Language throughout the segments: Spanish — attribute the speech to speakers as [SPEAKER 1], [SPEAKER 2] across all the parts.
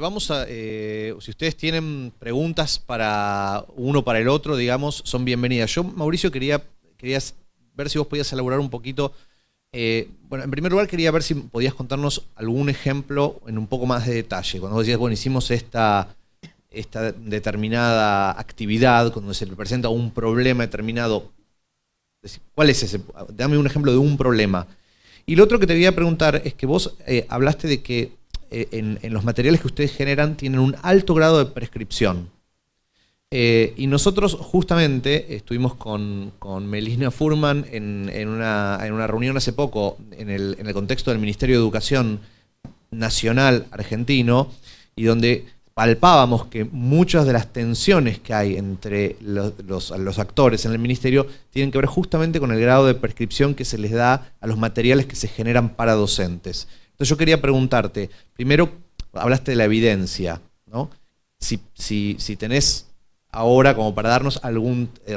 [SPEAKER 1] Vamos a, si ustedes tienen preguntas para uno para el otro, digamos, son bienvenidas. Yo, Mauricio, quería ver si vos podías elaborar un poquito. Bueno, en primer lugar quería ver si podías contarnos algún ejemplo en un poco más de detalle. Cuando vos decías, bueno, hicimos esta determinada actividad, cuando se le presenta un problema determinado, ¿cuál es ese? Dame un ejemplo de un problema. Y lo otro que te quería preguntar es que vos hablaste de que en los materiales que ustedes generan tienen un alto grado de prescripción. Y nosotros justamente estuvimos con Melina Furman en una reunión hace poco en el contexto del Ministerio de Educación Nacional argentino, y donde palpábamos que muchas de las tensiones que hay entre los actores en el ministerio tienen que ver justamente con el grado de prescripción que se les da a los materiales que se generan para docentes. Entonces yo quería preguntarte, primero hablaste de la evidencia, ¿no? Si tenés ahora como para darnos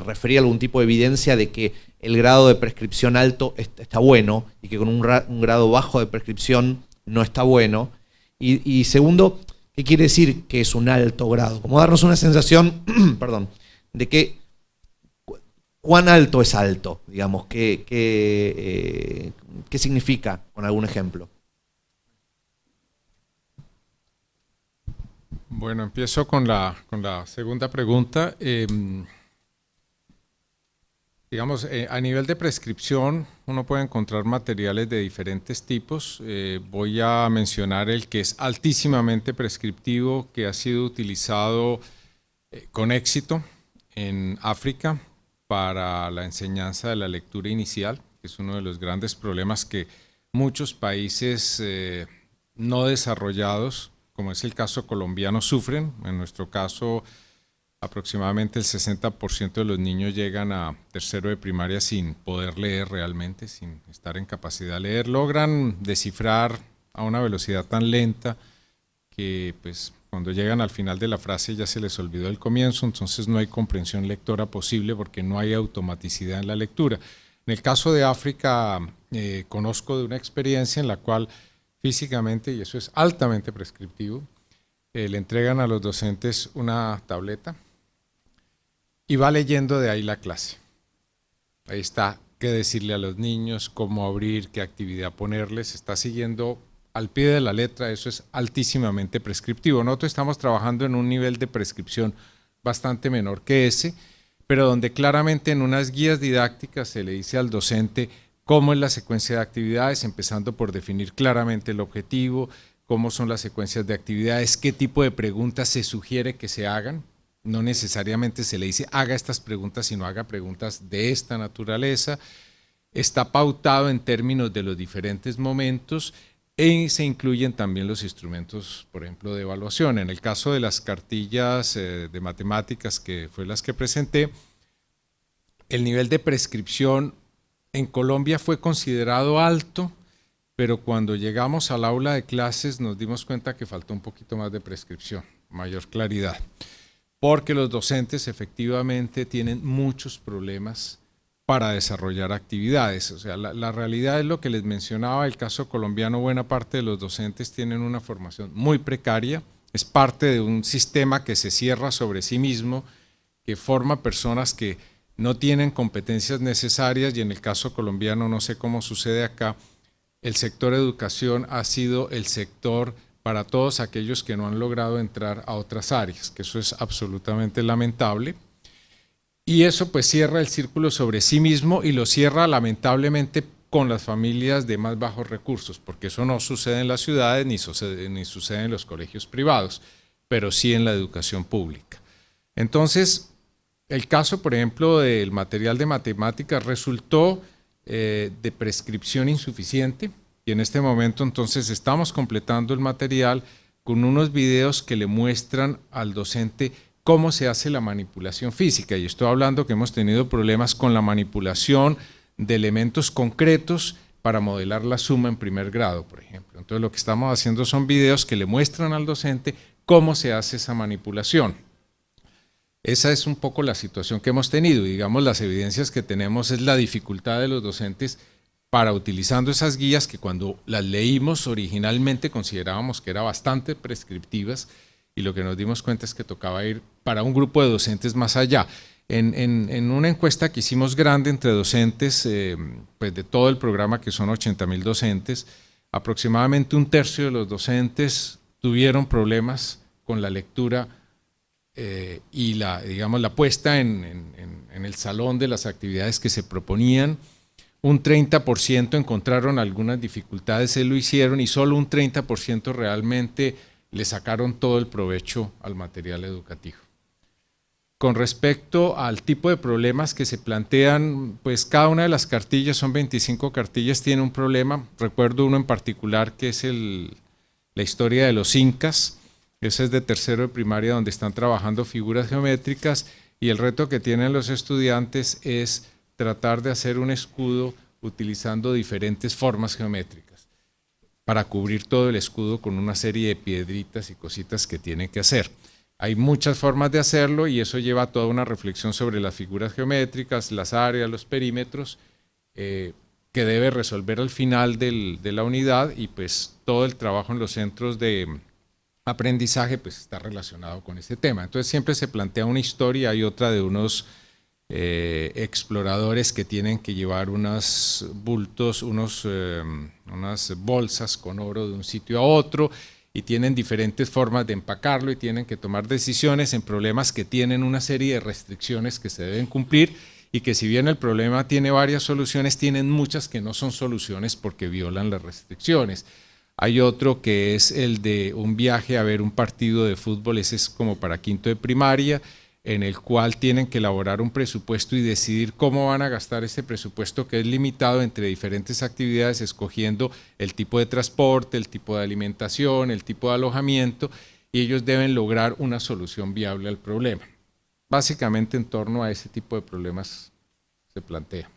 [SPEAKER 1] referir algún tipo de evidencia de que el grado de prescripción alto está bueno y que con un grado bajo de prescripción no está bueno. Y segundo, ¿qué quiere decir que es un alto grado? Como darnos una sensación, perdón, de que cuán alto es alto, digamos, qué significa con algún ejemplo.
[SPEAKER 2] Bueno, empiezo con la segunda pregunta. Digamos, a nivel de prescripción, uno puede encontrar materiales de diferentes tipos. Voy a mencionar el que es altísimamente prescriptivo, que ha sido utilizado con éxito en África para la enseñanza de la lectura inicial, que es uno de los grandes problemas que muchos países no desarrollados, como es el caso colombiano, sufren. En nuestro caso, aproximadamente el 60% de los niños llegan a tercero de primaria sin poder leer realmente, sin estar en capacidad de leer. Logran descifrar a una velocidad tan lenta que pues, cuando llegan al final de la frase ya se les olvidó el comienzo, entonces no hay comprensión lectora posible porque no hay automaticidad en la lectura. En el caso de África, conozco de una experiencia en la cual físicamente, y eso es altamente prescriptivo, le entregan a los docentes una tableta y va leyendo de ahí la clase. Ahí está qué decirle a los niños, cómo abrir, qué actividad ponerles, está siguiendo al pie de la letra. Eso es altísimamente prescriptivo. Nosotros estamos trabajando en un nivel de prescripción bastante menor que ese, pero donde claramente en unas guías didácticas se le dice al docente cómo es la secuencia de actividades, empezando por definir claramente el objetivo, cómo son las secuencias de actividades, qué tipo de preguntas se sugiere que se hagan. No necesariamente se le dice haga estas preguntas, sino haga preguntas de esta naturaleza. Está pautado en términos de los diferentes momentos y se incluyen también los instrumentos, por ejemplo, de evaluación. En el caso de las cartillas de matemáticas, que fue las que presenté, el nivel de prescripción en Colombia fue considerado alto, pero cuando llegamos al aula de clases nos dimos cuenta que faltó un poquito más de prescripción, mayor claridad, porque los docentes efectivamente tienen muchos problemas para desarrollar actividades. O sea, la realidad es lo que les mencionaba, el caso colombiano, buena parte de los docentes tienen una formación muy precaria, es parte de un sistema que se cierra sobre sí mismo, que forma personas que no tienen competencias necesarias, y en el caso colombiano, no sé cómo sucede acá, el sector educación ha sido el sector para todos aquellos que no han logrado entrar a otras áreas, que eso es absolutamente lamentable. Y eso pues cierra el círculo sobre sí mismo y lo cierra lamentablemente con las familias de más bajos recursos, porque eso no sucede en las ciudades ni sucede en los colegios privados, pero sí en la educación pública. Entonces, el caso, por ejemplo, del material de matemáticas resultó de prescripción insuficiente, y en este momento entonces estamos completando el material con unos videos que le muestran al docente cómo se hace la manipulación física. Y estoy hablando que hemos tenido problemas con la manipulación de elementos concretos para modelar la suma en primer grado, por ejemplo. Entonces lo que estamos haciendo son videos que le muestran al docente cómo se hace esa manipulación. Esa es un poco la situación que hemos tenido. Digamos, las evidencias que tenemos es la dificultad de los docentes para, utilizando esas guías que cuando las leímos originalmente considerábamos que eran bastante prescriptivas, y lo que nos dimos cuenta es que tocaba ir para un grupo de docentes más allá. En una encuesta que hicimos grande entre docentes, pues de todo el programa, que son 80.000 docentes, aproximadamente un tercio de los docentes tuvieron problemas con la lectura y la puesta en el salón de las actividades que se proponían. Un 30% encontraron algunas dificultades, se lo hicieron, y solo un 30% realmente le sacaron todo el provecho al material educativo. Con respecto al tipo de problemas que se plantean, pues cada una de las cartillas, son 25 cartillas, tiene un problema. Recuerdo uno en particular que es la historia de los incas. Ese es de tercero de primaria, donde están trabajando figuras geométricas, y el reto que tienen los estudiantes es tratar de hacer un escudo utilizando diferentes formas geométricas para cubrir todo el escudo con una serie de piedritas y cositas que tienen que hacer. Hay muchas formas de hacerlo, y eso lleva a toda una reflexión sobre las figuras geométricas, las áreas, los perímetros, que debe resolver al final de la unidad, y pues todo el trabajo en los centros de aprendizaje pues está relacionado con este tema. Entonces siempre se plantea una historia, hay otra de unos exploradores que tienen que llevar unos bultos, unas bolsas con oro de un sitio a otro, y tienen diferentes formas de empacarlo, y tienen que tomar decisiones en problemas que tienen una serie de restricciones que se deben cumplir, y que si bien el problema tiene varias soluciones, tienen muchas que no son soluciones porque violan las restricciones. Hay otro que es el de un viaje a ver un partido de fútbol, ese es como para quinto de primaria, en el cual tienen que elaborar un presupuesto y decidir cómo van a gastar ese presupuesto, que es limitado entre diferentes actividades, escogiendo el tipo de transporte, el tipo de alimentación, el tipo de alojamiento, y ellos deben lograr una solución viable al problema. Básicamente en torno a ese tipo de problemas se plantea.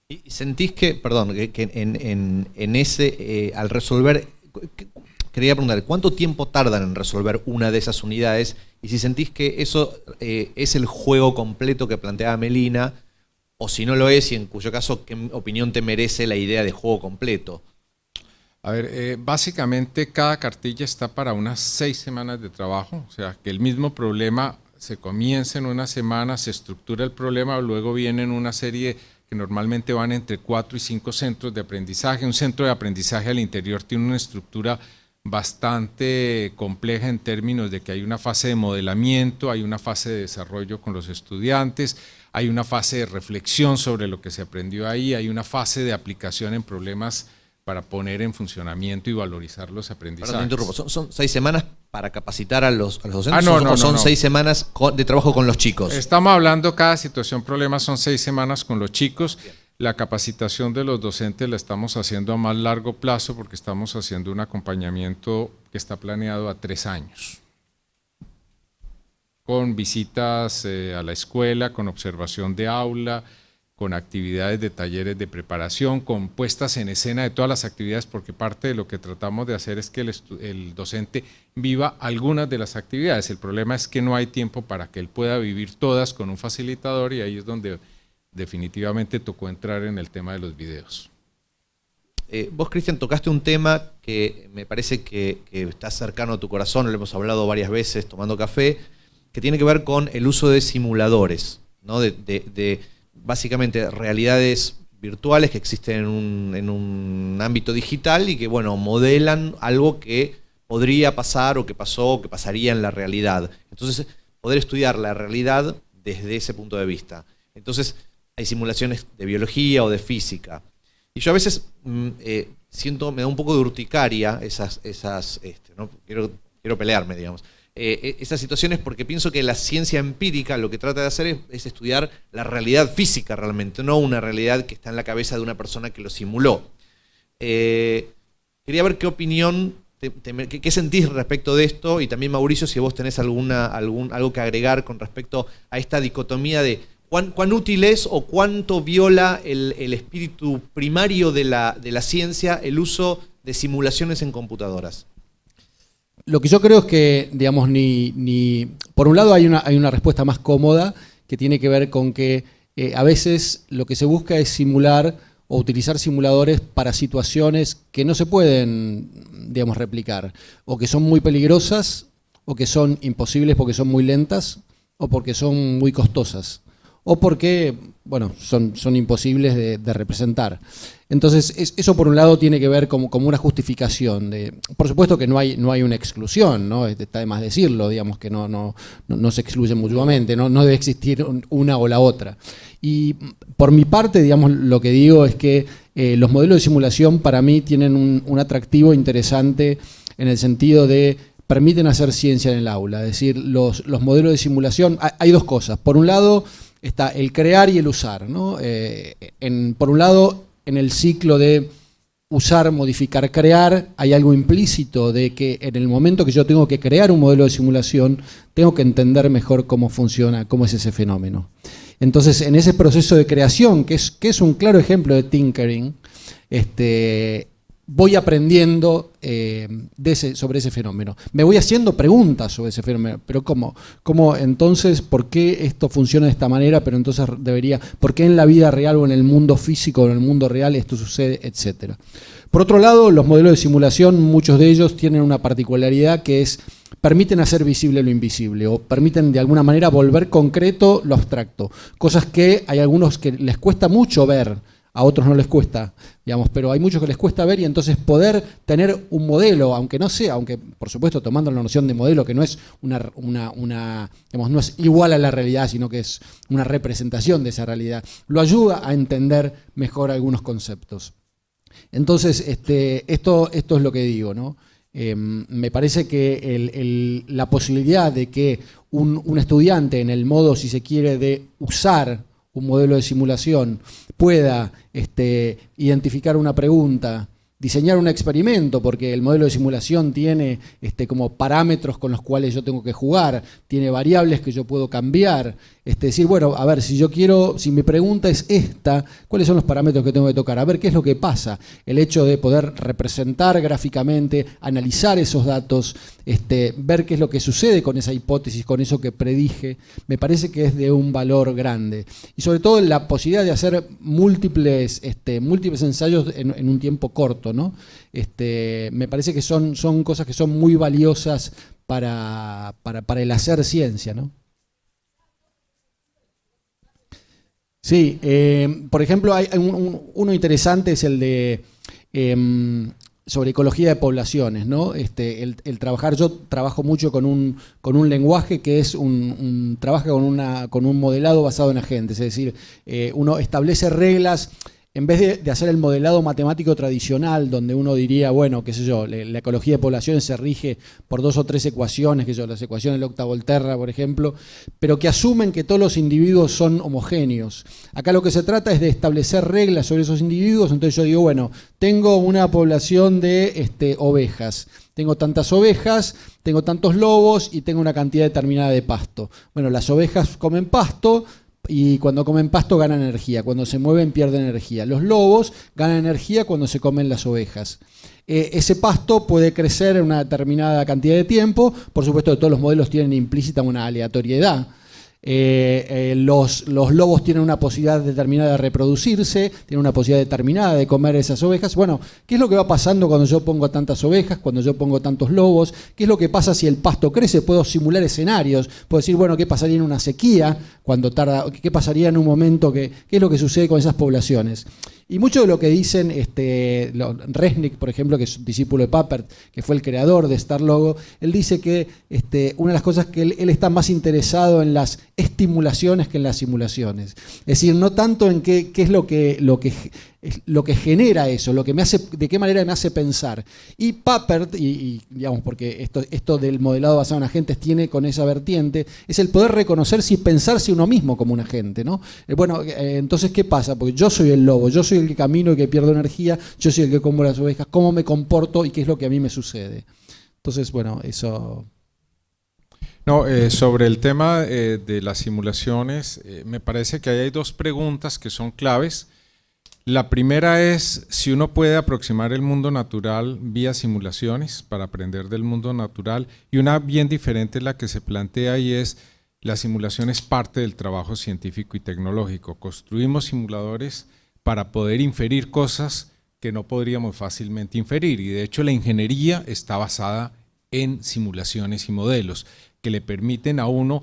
[SPEAKER 1] ¿Y sentís que, perdón, que en ese, al resolver, quería preguntar, ¿cuánto tiempo tardan en resolver una de esas unidades? Y si sentís que eso es el juego completo que planteaba Melina, o si no lo es, y en cuyo caso, ¿qué opinión te merece la idea de juego completo?
[SPEAKER 2] A ver, básicamente cada cartilla está para unas 6 semanas de trabajo, o sea, que el mismo problema se comienza en una semana, se estructura el problema, luego vienen una serie que normalmente van entre 4 y 5 centros de aprendizaje. Un centro de aprendizaje al interior tiene una estructura bastante compleja en términos de que hay una fase de modelamiento, hay una fase de desarrollo con los estudiantes, hay una fase de reflexión sobre lo que se aprendió ahí, hay una fase de aplicación en problemas para poner en funcionamiento y valorizar los aprendizajes.
[SPEAKER 1] Perdón, te interrumpo. ¿Son 6 semanas para capacitar a los docentes?
[SPEAKER 2] Ah, no,
[SPEAKER 1] ¿O son 6 semanas de trabajo con los chicos?
[SPEAKER 2] Estamos hablando, cada situación, problema, son 6 semanas con los chicos. Bien. La capacitación de los docentes la estamos haciendo a más largo plazo, porque estamos haciendo un acompañamiento que está planeado a 3 años. Con visitas a la escuela, con observación de aula, con actividades de talleres de preparación, con puestas en escena de todas las actividades, porque parte de lo que tratamos de hacer es que el docente viva algunas de las actividades. El problema es que no hay tiempo para que él pueda vivir todas con un facilitador, y ahí es donde definitivamente tocó entrar en el tema de los videos.
[SPEAKER 1] Vos, Cristian, tocaste un tema que me parece que está cercano a tu corazón, lo hemos hablado varias veces tomando café, que tiene que ver con el uso de simuladores, ¿no? de básicamente realidades virtuales que existen en un ámbito digital y que, bueno, modelan algo que podría pasar o que pasó o que pasaría en la realidad. Entonces, poder estudiar la realidad desde ese punto de vista. Entonces, hay simulaciones de biología o de física. Y yo a veces siento, me da un poco de urticaria ¿no? quiero pelearme, digamos. Esas situaciones, porque pienso que la ciencia empírica lo que trata de hacer es estudiar la realidad física realmente, no una realidad que está en la cabeza de una persona que lo simuló. Quería ver qué opinión, qué sentís respecto de esto, y también, Mauricio, si vos tenés algo que agregar con respecto a esta dicotomía de cuán útil es o cuánto viola el espíritu primario de la ciencia el uso de simulaciones en computadoras.
[SPEAKER 3] Lo que yo creo es que, digamos, por un lado hay una respuesta más cómoda, que tiene que ver con que a veces lo que se busca es simular o utilizar simuladores para situaciones que no se pueden, digamos, replicar, o que son muy peligrosas, o que son imposibles porque son muy lentas, o porque son muy costosas, o porque, bueno, son imposibles de representar. Entonces, eso por un lado tiene que ver como una justificación. Por supuesto que no hay una exclusión, ¿no? Está de más decirlo, digamos que no se excluyen mutuamente, no debe existir una o la otra. Y por mi parte, digamos, lo que digo es que los modelos de simulación para mí tienen un atractivo interesante en el sentido de permiten hacer ciencia en el aula. Es decir, los modelos de simulación, hay dos cosas. Por un lado está el crear y el usar, ¿no? Por un lado, en el ciclo de usar, modificar, crear, hay algo implícito de que en el momento que yo tengo que crear un modelo de simulación, tengo que entender mejor cómo funciona, cómo es ese fenómeno. Entonces, en ese proceso de creación, que es un claro ejemplo de tinkering, voy aprendiendo sobre ese fenómeno. Me voy haciendo preguntas sobre ese fenómeno, pero ¿cómo entonces, por qué esto funciona de esta manera, pero entonces por qué en la vida real o en el mundo físico o en el mundo real esto sucede, etcétera? Por otro lado, los modelos de simulación, muchos de ellos tienen una particularidad que es, permiten hacer visible lo invisible o permiten de alguna manera volver concreto lo abstracto, cosas que hay algunos que les cuesta mucho ver, a otros no les cuesta, digamos, pero hay muchos que les cuesta ver y entonces poder tener un modelo, aunque por supuesto tomando la noción de modelo que no es digamos, no es igual a la realidad, sino que es una representación de esa realidad, lo ayuda a entender mejor algunos conceptos. Entonces, esto es lo que digo, ¿no? Me parece que la posibilidad de que un estudiante en el modo, si se quiere, de usar un modelo de simulación pueda identificar una pregunta, diseñar un experimento, porque el modelo de simulación tiene como parámetros con los cuales yo tengo que jugar, tiene variables que yo puedo cambiar, decir, bueno, a ver, si mi pregunta es esta, ¿cuáles son los parámetros que tengo que tocar? A ver, ¿qué es lo que pasa? El hecho de poder representar gráficamente, analizar esos datos, ver qué es lo que sucede con esa hipótesis, con eso que predije, me parece que es de un valor grande. Y sobre todo la posibilidad de hacer múltiples ensayos en un tiempo corto, ¿no? Me parece que son cosas que son muy valiosas para el hacer ciencia, ¿no? Sí, por ejemplo, hay uno interesante, es el de sobre ecología de poblaciones, ¿no? Yo trabajo mucho con un lenguaje que es trabaja con un modelado basado en agentes, es decir, uno establece reglas. En vez de hacer el modelado matemático tradicional, donde uno diría, bueno, qué sé yo, la ecología de poblaciones se rige por 2 o 3 ecuaciones, las ecuaciones de Octa-Volterra, por ejemplo, pero que asumen que todos los individuos son homogéneos. Acá lo que se trata es de establecer reglas sobre esos individuos, entonces yo digo, bueno, tengo una población de ovejas. Tengo tantas ovejas, tengo tantos lobos y tengo una cantidad determinada de pasto. Bueno, las ovejas comen pasto, y cuando comen pasto ganan energía, cuando se mueven pierden energía. Los lobos ganan energía cuando se comen las ovejas. Ese pasto puede crecer en una determinada cantidad de tiempo, por supuesto que todos los modelos tienen implícita una aleatoriedad. Los lobos tienen una posibilidad determinada de reproducirse, tienen una posibilidad determinada de comer esas ovejas. Bueno, ¿qué es lo que va pasando cuando yo pongo tantas ovejas, cuando yo pongo tantos lobos? ¿Qué es lo que pasa si el pasto crece? Puedo simular escenarios, puedo decir, bueno, ¿qué pasaría en una sequía? ¿Qué pasaría en un momento? ¿Qué es lo que sucede con esas poblaciones? Y mucho de lo que dicen, Resnick, por ejemplo, que es un discípulo de Papert, que fue el creador de StarLogo, él dice que una de las cosas que él está más interesado en las estimulaciones que en las simulaciones. Es decir, no tanto en qué es lo que genera eso, de qué manera me hace pensar. Y Papert, y digamos, porque esto del modelado basado en agentes tiene con esa vertiente, es el poder reconocer si pensarse uno mismo como un agente, ¿no? Entonces, ¿qué pasa? Porque yo soy el lobo, yo soy el que camino y que pierdo energía, yo soy el que como las ovejas, ¿cómo me comporto y qué es lo que a mí me sucede? Entonces, bueno, eso...
[SPEAKER 2] No, sobre el tema de las simulaciones, me parece que ahí hay 2 preguntas que son claves. La primera es si uno puede aproximar el mundo natural vía simulaciones para aprender del mundo natural, y una bien diferente es la que se plantea y es la simulación es parte del trabajo científico y tecnológico. Construimos simuladores para poder inferir cosas que no podríamos fácilmente inferir. Y de hecho la ingeniería está basada en simulaciones y modelos que le permiten a uno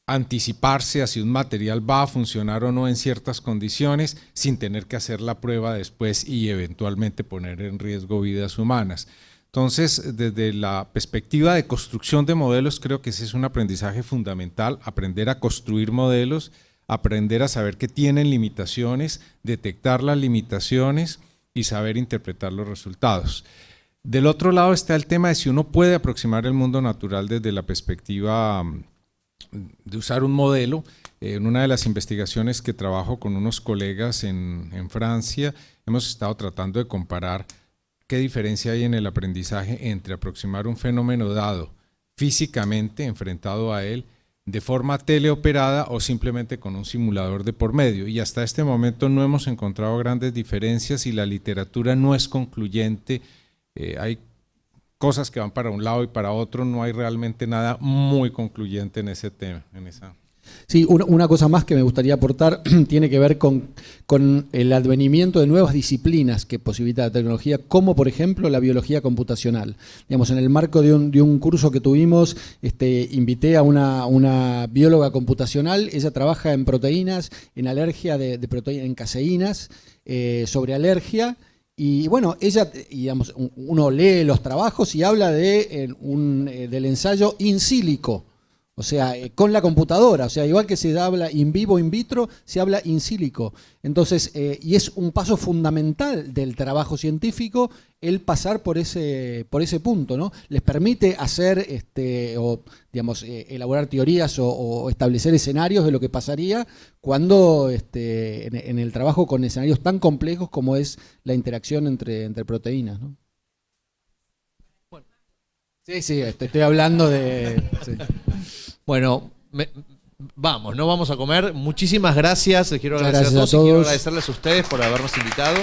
[SPEAKER 2] anticiparse a si un material va a funcionar o no en ciertas condiciones sin tener que hacer la prueba después y eventualmente poner en riesgo vidas humanas. Entonces, desde la perspectiva de construcción de modelos, creo que ese es un aprendizaje fundamental, aprender a construir modelos, aprender a saber que tienen limitaciones, detectar las limitaciones y saber interpretar los resultados. Del otro lado está el tema de si uno puede aproximar el mundo natural desde la perspectiva de usar un modelo. En una de las investigaciones que trabajo con unos colegas en Francia, hemos estado tratando de comparar qué diferencia hay en el aprendizaje entre aproximar un fenómeno dado físicamente, enfrentado a él, de forma teleoperada o simplemente con un simulador de por medio. Y hasta este momento no hemos encontrado grandes diferencias y la literatura no es concluyente. Hay cosas que van para un lado y para otro, no hay realmente nada muy concluyente en ese tema.
[SPEAKER 3] Sí, una cosa más que me gustaría aportar tiene que ver con el advenimiento de nuevas disciplinas que posibilita la tecnología, como por ejemplo la biología computacional. Digamos, en el marco de un curso que tuvimos, invité a una bióloga computacional. Ella trabaja en proteínas, en alergia de proteínas, en caseínas, sobre alergia. Y bueno, ella, digamos, uno lee los trabajos y habla del ensayo in silico. O sea, con la computadora, o sea, igual que se habla in vivo, in vitro, se habla in silico. Entonces, y es un paso fundamental del trabajo científico el pasar por ese punto, ¿no? Les permite hacer, elaborar teorías o establecer escenarios de lo que pasaría cuando en el trabajo con escenarios tan complejos como es la interacción entre proteínas, ¿no? Sí, estoy hablando de... Sí.
[SPEAKER 1] Bueno, vamos a comer. Muchísimas gracias. Les quiero agradecer
[SPEAKER 3] Gracias
[SPEAKER 1] a todos y quiero
[SPEAKER 3] todos.
[SPEAKER 1] agradecerles a ustedes por habernos invitado.